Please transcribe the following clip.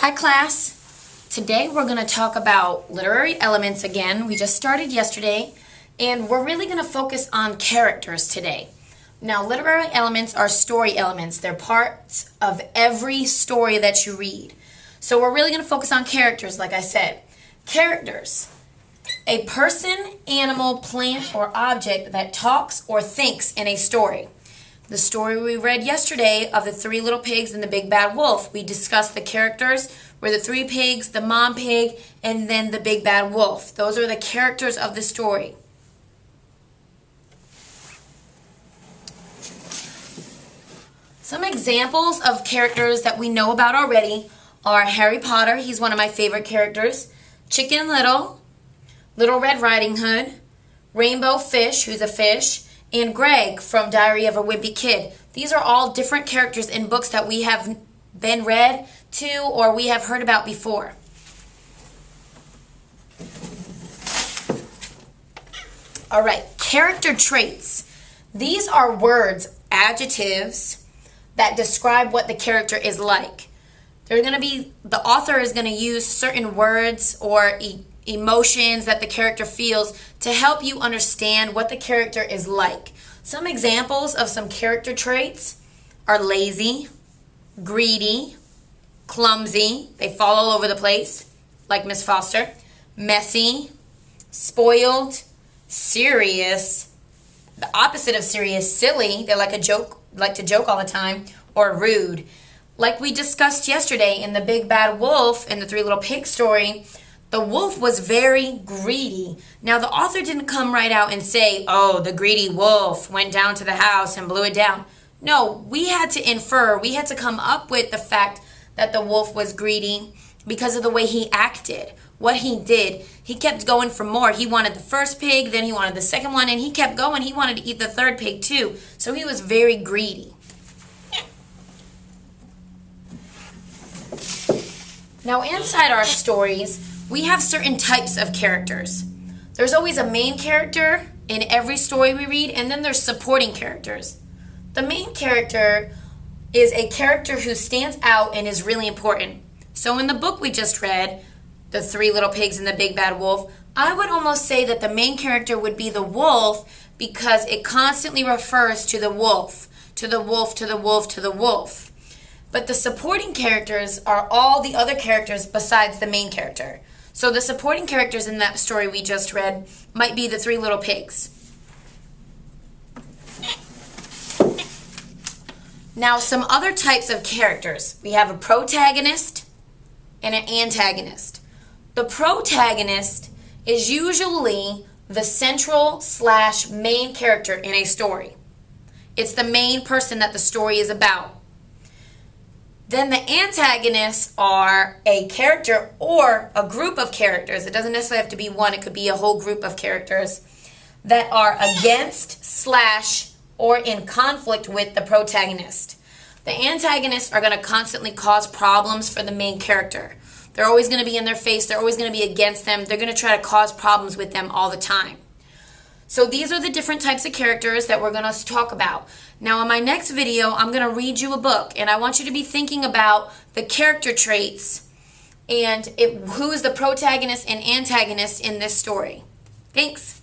Hi class, today we're going to talk about literary elements again. We just started yesterday and we're really going to focus on characters today. Now literary elements are story elements. They're parts of every story that you read. So we're really going to focus on characters like I said. Characters, a person, animal, plant, or object that talks or thinks in a story. The story we read yesterday of the three little pigs and the big bad wolf, we discussed the characters were the three pigs, the mom pig, and then the big bad wolf. Those are the characters of the story. Some examples of characters that we know about already are Harry Potter, he's one of my favorite characters, Chicken Little, Little Red Riding Hood, Rainbow Fish, who's a fish, and Greg from Diary of a Wimpy Kid. These are all different characters in books that we have been read to or we have heard about before. All right, character traits. These are words, adjectives, that describe what the character is like. The author is going to use certain words or emotions that the character feels to help you understand what the character is like. Some examples of some character traits are lazy, greedy, clumsy, they fall all over the place, like Miss Foster, messy, spoiled, serious, the opposite of serious, silly, they like to joke all the time, or rude. Like we discussed yesterday in the Big Bad Wolf and the Three Little Pigs story, the wolf was very greedy. Now, the author didn't come right out and say, oh, the greedy wolf went down to the house and blew it down. No, we had to infer, we had to come up with the fact that the wolf was greedy because of the way he acted. What he did, he kept going for more. He wanted the first pig, then he wanted the second one, and he kept going. He wanted to eat the third pig too. So he was very greedy. Now, inside our stories, we have certain types of characters. There's always a main character in every story we read, and then there's supporting characters. The main character is a character who stands out and is really important. So in the book we just read, The Three Little Pigs and the Big Bad Wolf, I would almost say that the main character would be the wolf because it constantly refers to the wolf, to the wolf, to the wolf, to the wolf. But the supporting characters are all the other characters besides the main character. So the supporting characters in that story we just read might be the three little pigs. Now, some other types of characters. We have a protagonist and an antagonist. The protagonist is usually the central/main character in a story. It's the main person that the story is about. Then the antagonists are a character or a group of characters. It doesn't necessarily have to be one. It could be a whole group of characters that are against / or in conflict with the protagonist. The antagonists are going to constantly cause problems for the main character. They're always going to be in their face. They're always going to be against them. They're going to try to cause problems with them all the time. So these are the different types of characters that we're going to talk about. Now in my next video, I'm going to read you a book, and I want you to be thinking about the character traits and who is the protagonist and antagonist in this story. Thanks.